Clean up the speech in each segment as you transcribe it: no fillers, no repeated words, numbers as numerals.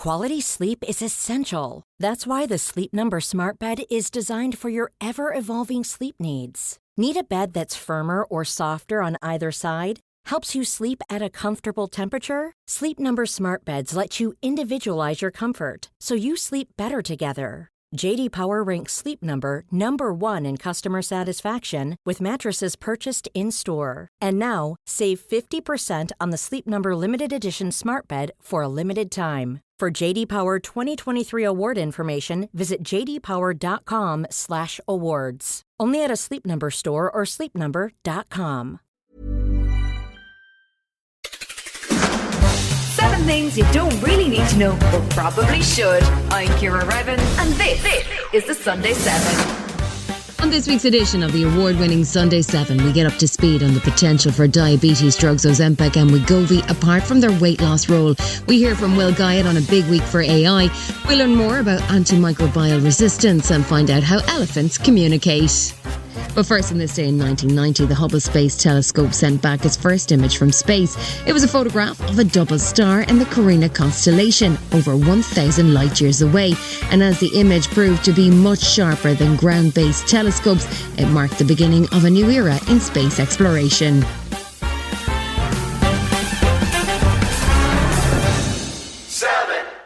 Quality sleep is essential. That's why the Sleep Number Smart Bed is designed for your ever-evolving sleep needs. Need a bed that's firmer or softer on either side? Helps you sleep at a comfortable temperature? Sleep Number Smart Beds let you individualize your comfort, so you sleep better together. J.D. Power ranks Sleep Number number 1 in customer satisfaction with mattresses purchased in-store. And now, save 50% on the Sleep Number Limited Edition Smart Bed for a limited time. For J.D. Power 2023 award information, visit jdpower.com/awards. Only at a Sleep Number store or sleepnumber.com. 7 things you don't really need to know, but probably should. I'm Ciara Revan, and this is the Sunday 7. On this week's edition of the award-winning Sunday 7, we get up to speed on the potential for diabetes drugs Ozempic and Wegovy apart from their weight loss role. We hear from Guyatt on a big week for AI. We learn more about antimicrobial resistance and find out how elephants communicate. But first, on this day in 1990, the Hubble Space Telescope sent back its first image from space. It was a photograph of a double star in the Carina constellation, over 1,000 light years away. And as the image proved to be much sharper than ground-based telescopes, it marked the beginning of a new era in space exploration.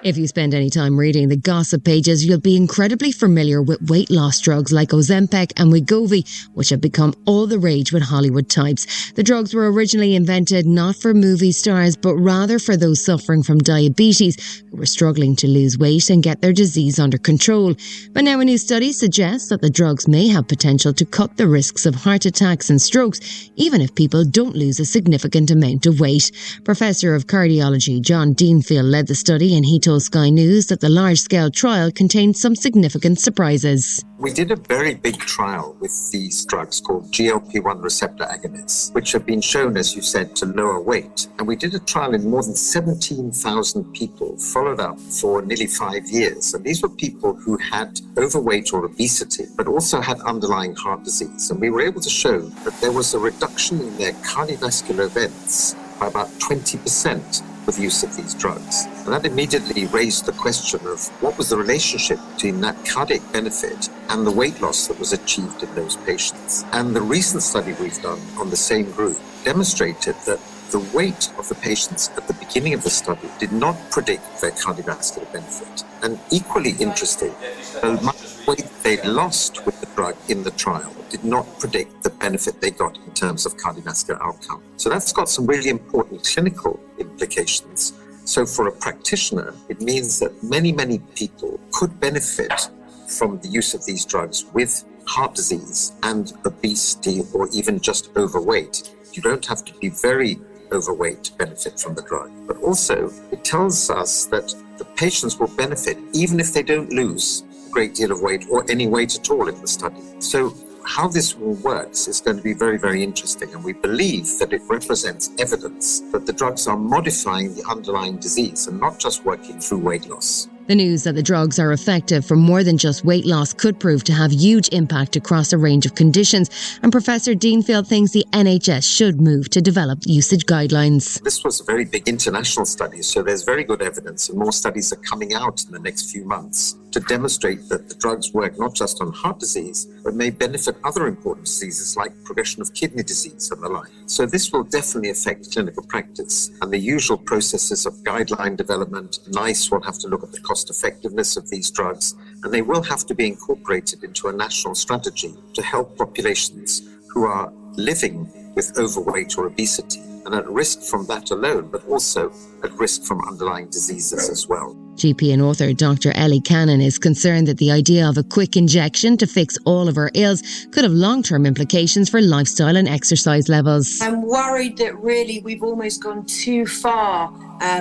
If you spend any time reading the gossip pages, you'll be incredibly familiar with weight loss drugs like Ozempic and Wegovy, which have become all the rage with Hollywood types. The drugs were originally invented not for movie stars, but rather for those suffering from diabetes who were struggling to lose weight and get their disease under control. But now a new study suggests that the drugs may have potential to cut the risks of heart attacks and strokes, even if people don't lose a significant amount of weight. Professor of Cardiology John Deanfield led the study, and he told Sky News that the large-scale trial contained some significant surprises. We did a very big trial with these drugs called GLP-1 receptor agonists, which have been shown, as you said, to lower weight. And we did a trial in more than 17,000 people, followed up for nearly 5 years. And these were people who had overweight or obesity, but also had underlying heart disease. And we were able to show that there was a reduction in their cardiovascular events by about 20% with the use of these drugs. And that immediately raised the question of what was the relationship between that cardiac benefit and the weight loss that was achieved in those patients. And the recent study we've done on the same group demonstrated that the weight of the patients at the beginning of the study did not predict their cardiovascular benefit. And equally interesting, the amount of weight they lost with the drug in the trial did not predict the benefit they got in terms of cardiovascular outcome. So that's got some really important clinical implications. So for a practitioner, it means that many, many people could benefit from the use of these drugs with heart disease and obesity or even just overweight. You don't have to be very overweight to benefit from the drug. But also, it tells us that the patients will benefit even if they don't lose a great deal of weight or any weight at all in the study. So how this all works is going to be very, very interesting, and we believe that it represents evidence that the drugs are modifying the underlying disease and not just working through weight loss. The news that the drugs are effective for more than just weight loss could prove to have huge impact across a range of conditions, and Professor Deanfield thinks the NHS should move to develop usage guidelines. This was a very big international study, so there's very good evidence, and more studies are coming out in the next few months to demonstrate that the drugs work not just on heart disease, but may benefit other important diseases like progression of kidney disease and the like. So this will definitely affect clinical practice, and the usual processes of guideline development. NICE will have to look at the cost effectiveness of these drugs, and they will have to be incorporated into a national strategy to help populations who are living with overweight or obesity and at risk from that alone, but also at risk from underlying diseases as well. GP and author Dr. Ellie is concerned that the idea of a quick injection to fix all of our ills could have long-term implications for lifestyle and exercise levels. I'm worried that really we've almost gone too far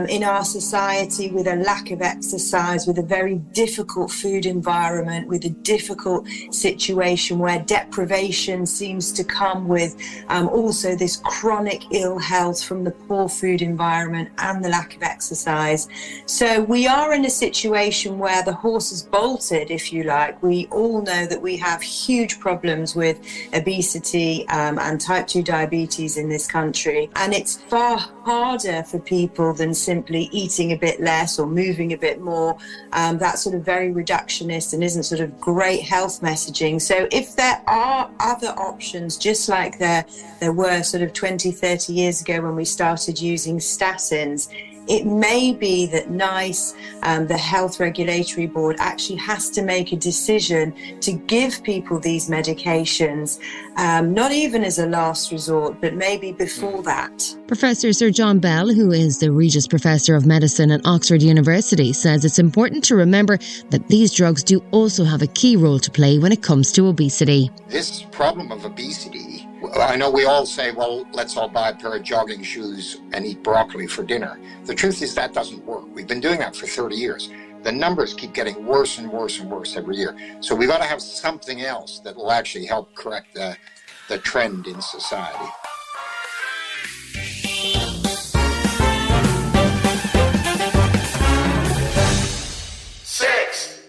in our society with a lack of exercise, with a very difficult food environment, with a difficult situation where deprivation seems to come with also this chronic ill health from the poor food environment and the lack of exercise. So we are in a situation where the horse has bolted, if you like. We all know that we have huge problems with obesity and type 2 diabetes in this country, and it's far harder for people than than simply eating a bit less or moving a bit more. That's sort of very reductionist and isn't sort of great health messaging. So if there are other options, just like there were sort of 20, 30 years ago when we started using statins, it may be that NICE, the Health Regulatory Board, actually has to make a decision to give people these medications, not even as a last resort, but maybe before that. Professor Sir John Bell, who is the Regius Professor of Medicine at Oxford University, says it's important to remember that these drugs do also have a key role to play when it comes to obesity. This problem of obesity, I know we all say, well, let's all buy a pair of jogging shoes and eat broccoli for dinner. The truth is that doesn't work. We've been doing that for 30 years. The numbers keep getting worse and worse and worse every year. So we've got to have something else that will actually help correct the trend in society.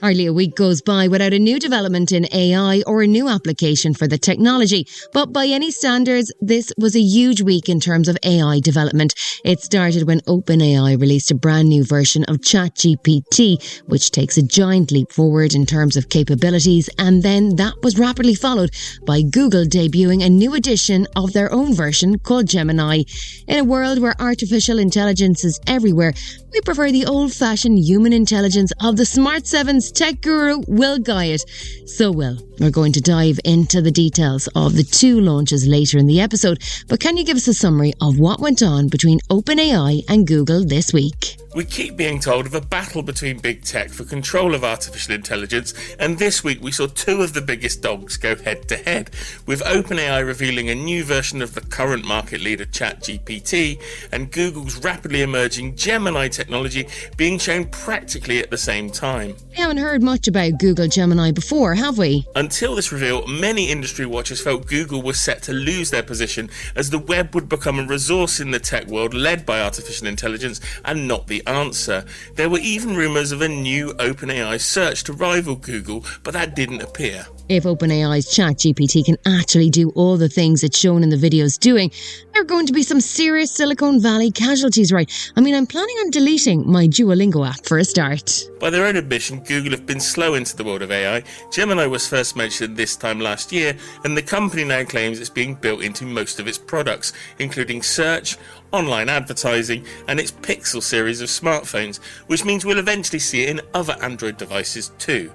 Hardly a week goes by without a new development in AI or a new application for the technology. But by any standards, this was a huge week in terms of AI development. It started when OpenAI released a brand new version of ChatGPT, which takes a giant leap forward in terms of capabilities. And then that was rapidly followed by Google debuting a new edition of their own version called Gemini. In a world where artificial intelligence is everywhere, we prefer the old-fashioned human intelligence of the Smart 7's tech guru, Will Guyatt. So, Will, we're going to dive into the details of the two launches later in the episode, but can you give us a summary of what went on between OpenAI and Google this week? We keep being told of a battle between big tech for control of artificial intelligence, and this week we saw two of the biggest dogs go head-to-head, with OpenAI revealing a new version of the current market leader ChatGPT, and Google's rapidly emerging Gemini technology being shown practically at the same time. We haven't heard much about Google Gemini before, have we? Until this reveal, many industry watchers felt Google was set to lose their position as the web would become a resource in the tech world led by artificial intelligence and not the answer. There were even rumours of a new OpenAI search to rival Google, but that didn't appear. If OpenAI's ChatGPT can actually do all the things it's shown in the videos doing, there are going to be some serious Silicon Valley casualties, right? I mean, I'm planning on deleting my Duolingo app for a start. By their own admission, Google have been slow into the world of AI. Gemini was first mentioned this time last year, and the company now claims it's being built into most of its products, including search, online advertising, and its Pixel series of smartphones, which means we'll eventually see it in other Android devices too.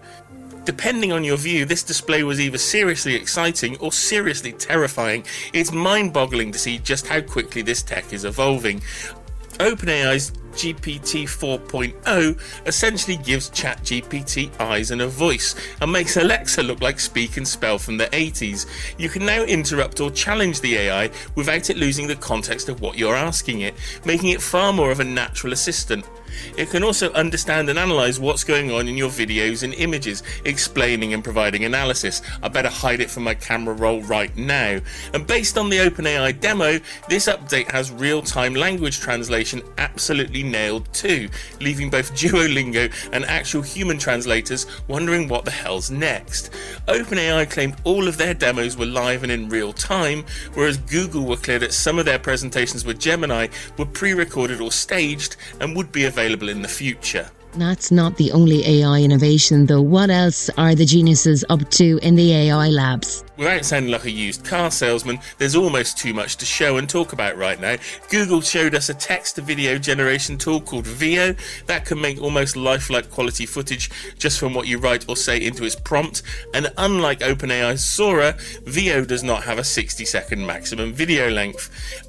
Depending on your view, this display was either seriously exciting or seriously terrifying. It's mind-boggling to see just how quickly this tech is evolving. OpenAI's GPT 4.0 essentially gives ChatGPT eyes and a voice and makes Alexa look like Speak and Spell from the 80s. You can now interrupt or challenge the AI without it losing the context of what you're asking it, making it far more of a natural assistant. It can also understand and analyse what's going on in your videos and images, explaining and providing analysis. I better hide it from my camera roll right now. And based on the OpenAI demo, this update has real-time language translation absolutely nailed too, leaving both Duolingo and actual human translators wondering what the hell's next. OpenAI claimed all of their demos were live and in real time, whereas Google were clear that some of their presentations with Gemini were pre-recorded or staged and would be available in the future. That's not the only AI innovation though. What else are the geniuses up to in the AI labs? Without sounding like a used car salesman, there's almost too much to show and talk about right now. Google showed us a text-to-video generation tool called Veo that can make almost lifelike quality footage just from what you write or say into its prompt. And unlike OpenAI's Sora, Veo does not have a 60-second maximum video length.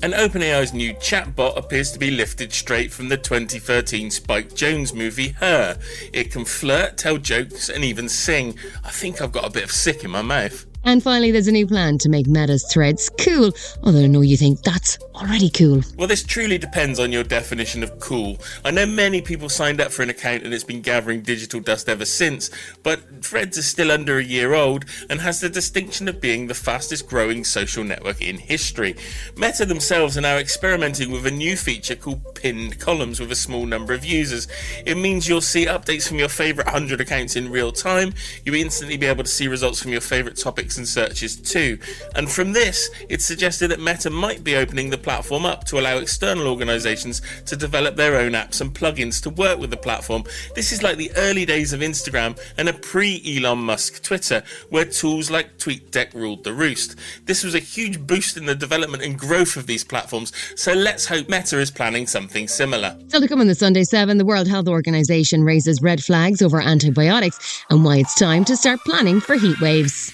And OpenAI's new chatbot appears to be lifted straight from the 2013 Spike Jonze movie Her. It can flirt, tell jokes and even sing. I think I've got a bit of sick in my mouth. And finally, there's a new plan to make Meta's threads cool, although I know you think that's already cool. Well, this truly depends on your definition of cool. I know many people signed up for an account and it's been gathering digital dust ever since, but Threads is still under a year old and has the distinction of being the fastest growing social network in history. Meta themselves are now experimenting with a new feature called pinned columns with a small number of users. It means you'll see updates from your favourite 100 accounts in real time, you'll instantly be able to see results from your favourite topics clicks and searches too. And from this, it's suggested that Meta might be opening the platform up to allow external organisations to develop their own apps and plugins to work with the platform. This is like the early days of Instagram and a pre-Elon Musk Twitter, where tools like TweetDeck ruled the roost. This was a huge boost in the development and growth of these platforms, so let's hope Meta is planning something similar. Still to come on the Sunday 7, the World Health Organization raises red flags over antibiotics and why it's time to start planning for heat waves.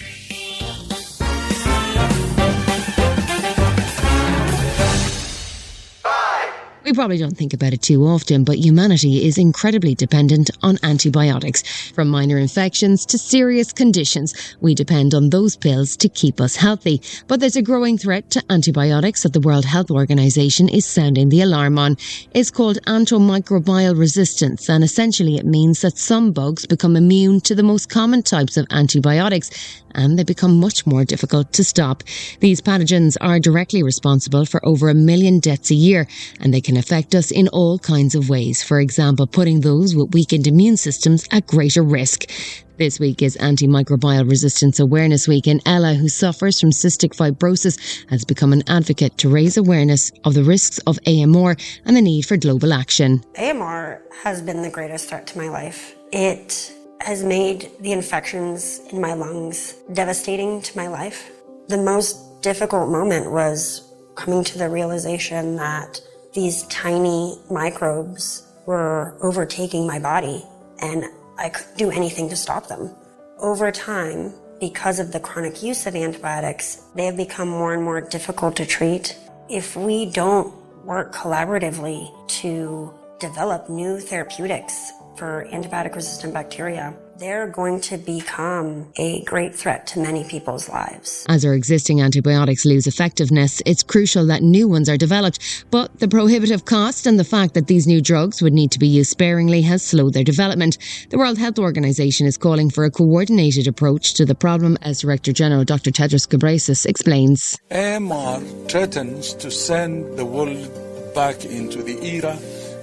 We probably don't think about it too often, but humanity is incredibly dependent on antibiotics. From minor infections to serious conditions, we depend on those pills to keep us healthy. But there's a growing threat to antibiotics that the World Health Organization is sounding the alarm on. It's called antimicrobial resistance, and essentially it means that some bugs become immune to the most common types of antibiotics, and they become much more difficult to stop. These pathogens are directly responsible for over 1 million deaths a year, and they can affect us in all kinds of ways. For example, putting those with weakened immune systems at greater risk. This week is Antimicrobial Resistance Awareness Week, and Ella, who suffers from cystic fibrosis, has become an advocate to raise awareness of the risks of AMR and the need for global action. AMR has been the greatest threat to my life. It has made the infections in my lungs devastating to my life. The most difficult moment was coming to the realization that these tiny microbes were overtaking my body and I couldn't do anything to stop them. Over time, because of the chronic use of antibiotics, they have become more and more difficult to treat. If we don't work collaboratively to develop new therapeutics for antibiotic-resistant bacteria, they're going to become a great threat to many people's lives. As our existing antibiotics lose effectiveness, it's crucial that new ones are developed. But the prohibitive cost and the fact that these new drugs would need to be used sparingly has slowed their development. The World Health Organization is calling for a coordinated approach to the problem, as Director General Dr. Tedros Ghebrheyesus explains. AMR threatens to send the world back into the era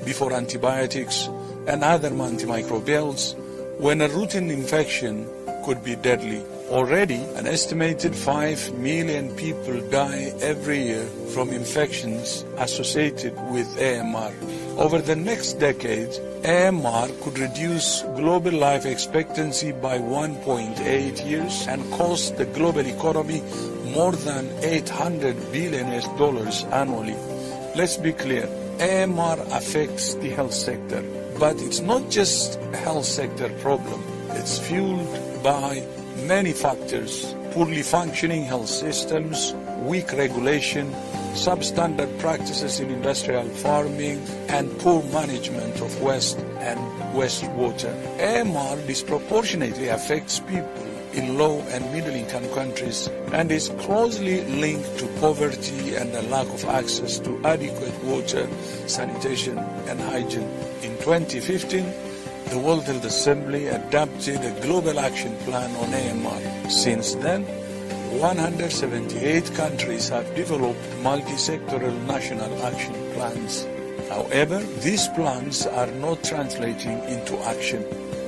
before antibiotics and other antimicrobials, when a routine infection could be deadly. Already, an estimated 5 million people die every year from infections associated with AMR. Over the next decade, AMR could reduce global life expectancy by 1.8 years and cost the global economy more than $800 billion annually. Let's be clear, AMR affects the health sector. But it's not just a health sector problem. It's fueled by many factors: poorly functioning health systems, weak regulation, substandard practices in industrial farming, and poor management of waste and wastewater. AMR disproportionately affects people in low and middle-income countries and is closely linked to poverty and a lack of access to adequate water, sanitation, and hygiene. In 2015, the World Health Assembly adopted a global action plan on AMR. Since then, 178 countries have developed multi-sectoral national action plans. However, these plans are not translating into action.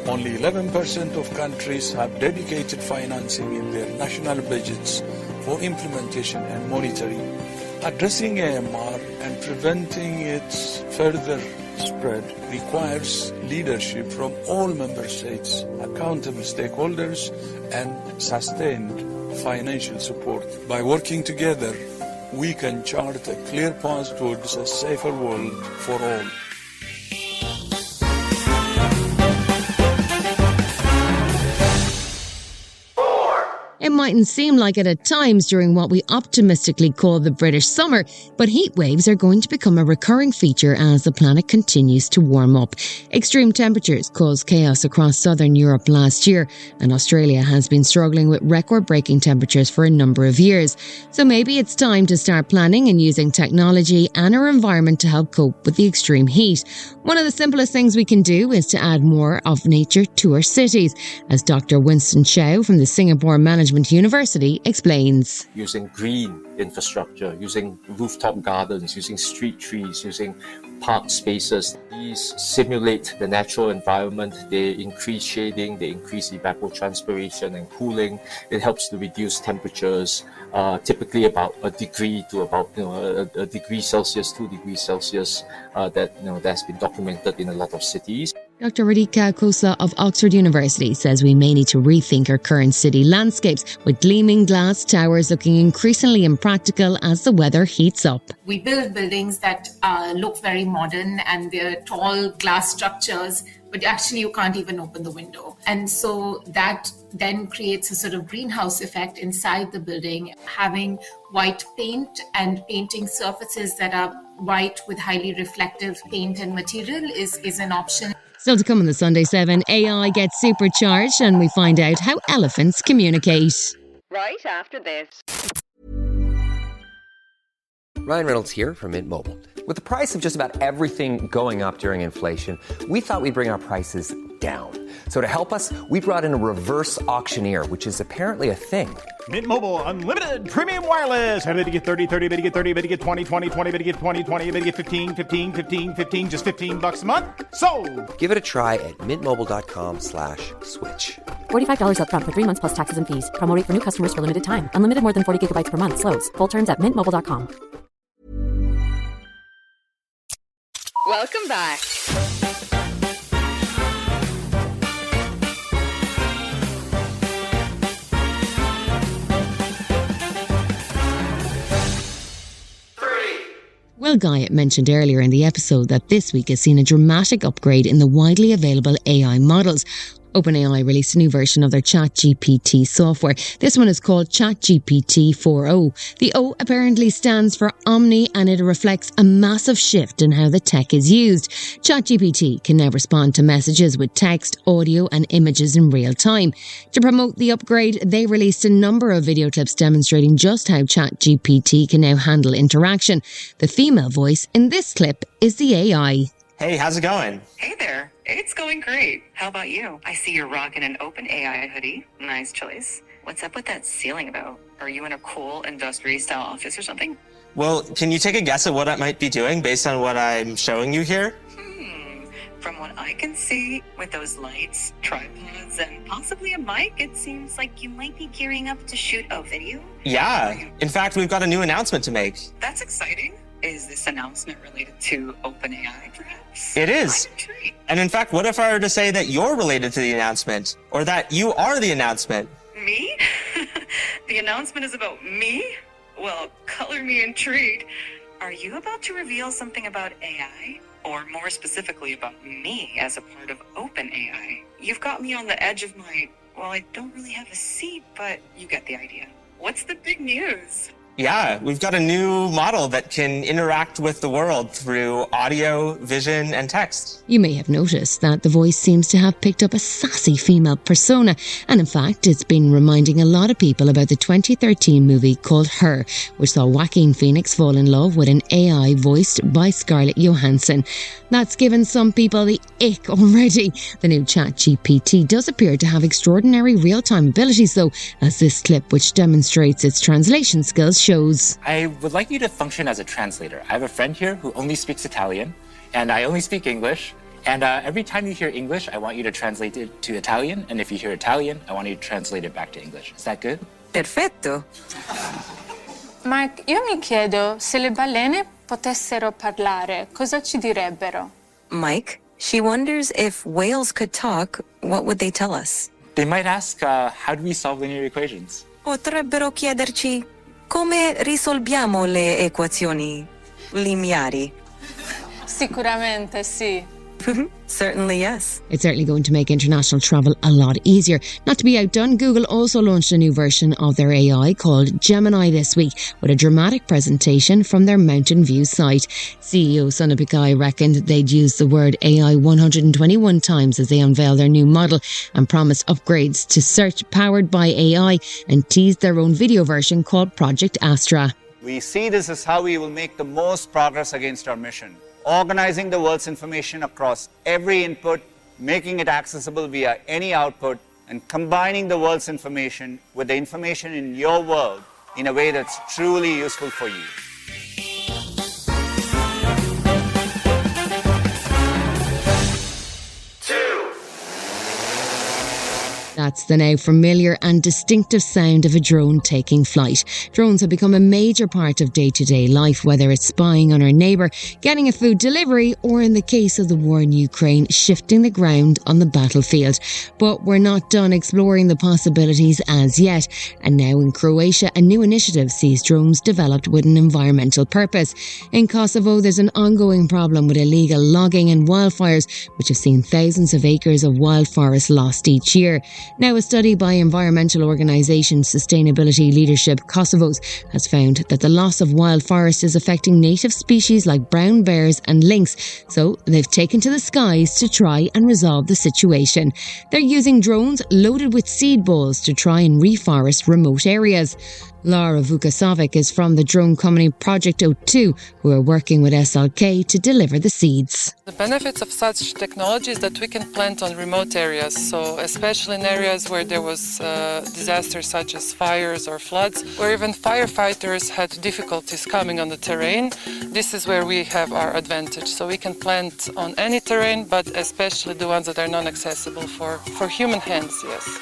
Only 11% of countries have dedicated financing in their national budgets for implementation and monitoring. Addressing AMR and preventing its further spread requires leadership from all member states, accountable stakeholders, and sustained financial support. By working together, we can chart a clear path towards a safer world for all. It mightn't seem like it at times during what we optimistically call the British summer, but heat waves are going to become a recurring feature as the planet continues to warm up. Extreme temperatures caused chaos across southern Europe last year, and Australia has been struggling with record-breaking temperatures for a number of years. So maybe it's time to start planning and using technology and our environment to help cope with the extreme heat. One of the simplest things we can do is to add more of nature to our cities, as Dr. Winston Chow from the Singapore Management University explains. Using green infrastructure, using rooftop gardens, using street trees, using park spaces. These simulate the natural environment. They increase shading, they increase evapotranspiration and cooling. It helps to reduce temperatures, typically about a degree to about a degree Celsius, 2 degrees Celsius. That's been documented in a lot of cities. Dr. Radikha Khosla of Oxford University says we may need to rethink our current city landscapes, with gleaming glass towers looking increasingly impractical as the weather heats up. We build buildings that look very modern and they're tall glass structures, but actually you can't even open the window. And so that then creates a sort of greenhouse effect inside the building. Having white paint and painting surfaces that are white with highly reflective paint and material is an option. Still to come on the Sunday 7, AI gets supercharged and we find out how elephants communicate. Right after this. Ryan Reynolds here from Mint Mobile. With the price of just about everything going up during inflation, we thought we'd bring our prices down. So to help us, we brought in a reverse auctioneer, which is apparently a thing. Mint Mobile Unlimited Premium Wireless. How to get 30, 30, how to get 30, how to get 20, 20, 20, how to get 20, 20, how to get 15, 15, 15, 15, just $15 a month? Sold! Give it a try at mintmobile.com/switch. $45 up front for 3 months plus taxes and fees. Promo rate for new customers for limited time. Unlimited more than 40 gigabytes per month. Slows full terms at mintmobile.com. Welcome back. Well, Guyatt mentioned earlier in the episode that this week has seen a dramatic upgrade in the widely available AI models. OpenAI released a new version of their ChatGPT software. This one is called ChatGPT 4.0. The O apparently stands for Omni, and it reflects a massive shift in how the tech is used. ChatGPT can now respond to messages with text, audio and images in real time. To promote the upgrade, they released a number of video clips demonstrating just how ChatGPT can now handle interaction. The female voice in this clip is the AI. Hey, how's it going? Hey there. It's going great. How about you? I see you're rocking an OpenAI hoodie. Nice choice. What's up with that ceiling about? Are you in a cool industry-style office or something? Well, can you take a guess at what I might be doing based on what I'm showing you here? From what I can see, with those lights, tripods, and possibly a mic, it seems like you might be gearing up to shoot a video. Yeah. In fact, we've got a new announcement to make. That's exciting. Is this announcement related to OpenAI, perhaps? It is. And in fact, what if I were to say that you're related to the announcement? Or that you are the announcement? Me? The announcement is about me? Well, color me intrigued. Are you about to reveal something about AI? Or more specifically about me as a part of OpenAI? You've got me on the edge of my, well, I don't really have a seat, but you get the idea. What's the big news? Yeah, we've got a new model that can interact with the world through audio, vision, and text. You may have noticed that the voice seems to have picked up a sassy female persona, and in fact it's been reminding a lot of people about the 2013 movie called Her, which saw Joaquin Phoenix fall in love with an AI voiced by Scarlett Johansson. That's given some people the ick already. The new ChatGPT does appear to have extraordinary real-time abilities though, as this clip, which demonstrates its translation skills, shows. I would like you to function as a translator. I have a friend here who only speaks Italian, and I only speak English. And every time you hear English, I want you to translate it to Italian. And if you hear Italian, I want you to translate it back to English. Is that good? Perfetto. Mike, io mi chiedo se le balene potessero parlare, cosa ci direbbero? Mike, she wonders if whales could talk, what would they tell us? They might ask, how do we solve linear equations? Potrebbero chiederci come risolviamo le equazioni lineari. Sicuramente sì. Certainly, yes. It's certainly going to make international travel a lot easier. Not to be outdone, Google also launched a new version of their AI called Gemini this week, with a dramatic presentation from their Mountain View site. CEO Sundar Pichai reckoned they'd use the word AI 121 times as they unveil their new model, and promised upgrades to search powered by AI, and teased their own video version called Project Astra. We see this as how we will make the most progress against our mission. Organizing the world's information across every input, making it accessible via any output, and combining the world's information with the information in your world in a way that's truly useful for you. That's the now familiar and distinctive sound of a drone taking flight. Drones have become a major part of day-to-day life, whether it's spying on our neighbour, getting a food delivery, or in the case of the war in Ukraine, shifting the ground on the battlefield. But we're not done exploring the possibilities as yet. And now in Croatia, a new initiative sees drones developed with an environmental purpose. In Kosovo, there's an ongoing problem with illegal logging and wildfires, which have seen thousands of acres of wild forest lost each year. Now, a study by environmental organisation Sustainability Leadership Kosovos has found that the loss of wild forest is affecting native species like brown bears and lynx, so they've taken to the skies to try and resolve the situation. They're using drones loaded with seed balls to try and reforest remote areas. Lara Vukasovic is from the drone company Project O2, who are working with SLK to deliver the seeds. The benefits of such technology is that we can plant on remote areas, so especially in areas where there was disasters such as fires or floods, or even firefighters had difficulties coming on the terrain. This is where we have our advantage. So we can plant on any terrain, but especially the ones that are non-accessible for human hands, yes.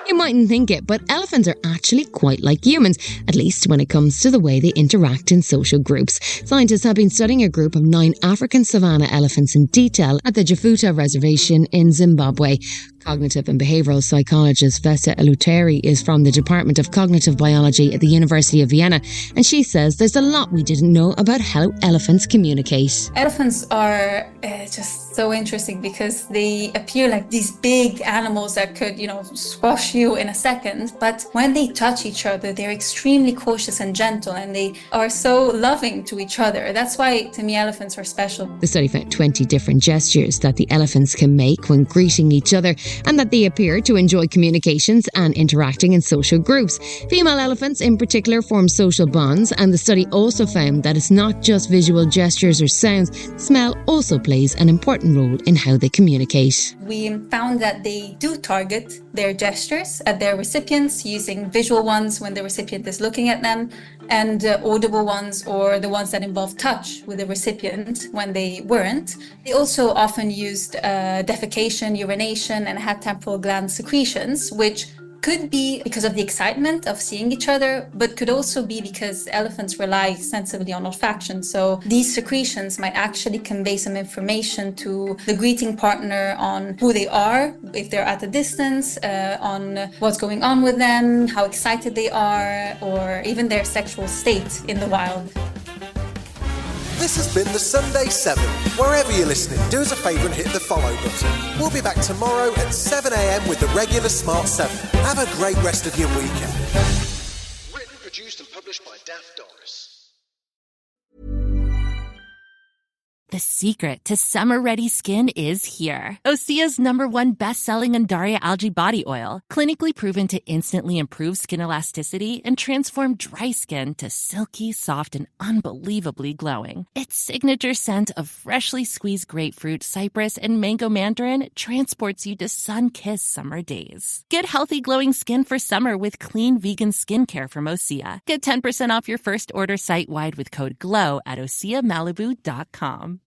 You mightn't think it, but elephants are actually quite like humans, at least when it comes to the way they interact in social groups. Scientists have been studying a group of 9 African savanna elephants in detail at the Jafuta Reservation in Zimbabwe. Cognitive and behavioural psychologist Vesta Eleuteri is from the Department of Cognitive Biology at the University of Vienna, and she says there's a lot we didn't know about how elephants communicate. Elephants are just so interesting because they appear like these big animals that could, squash you in a second, but when they touch each other, they're extremely cautious and gentle, and they are so loving to each other. That's why, to me, elephants are special. The study found 20 different gestures that the elephants can make when greeting each other, and that they appear to enjoy communications and interacting in social groups. Female elephants in particular form social bonds, and the study also found that it's not just visual gestures or sounds. Smell also plays an important role in how they communicate. We found that they do target their gestures at their recipients, using visual ones when the recipient is looking at them, and audible ones, or the ones that involve touch with the recipient when they weren't. They also often used defecation, urination, and had temporal gland secretions, which could be because of the excitement of seeing each other, but could also be because elephants rely extensively on olfaction. So these secretions might actually convey some information to the greeting partner on who they are, if they're at a distance, on what's going on with them, how excited they are, or even their sexual state in the wild. This has been the Sunday 7. Wherever you're listening, do us a favour and hit the follow button. We'll be back tomorrow at 7 a.m. with the regular Smart 7. Have a great rest of your weekend. Written, produced and published by Daft Doris. The secret to summer-ready skin is here. Osea's #1 best-selling Undaria Algae Body Oil, clinically proven to instantly improve skin elasticity and transform dry skin to silky, soft, and unbelievably glowing. Its signature scent of freshly squeezed grapefruit, cypress, and mango mandarin transports you to sun-kissed summer days. Get healthy, glowing skin for summer with clean, vegan skincare from Osea. Get 10% off your first order site-wide with code GLOW at OseaMalibu.com.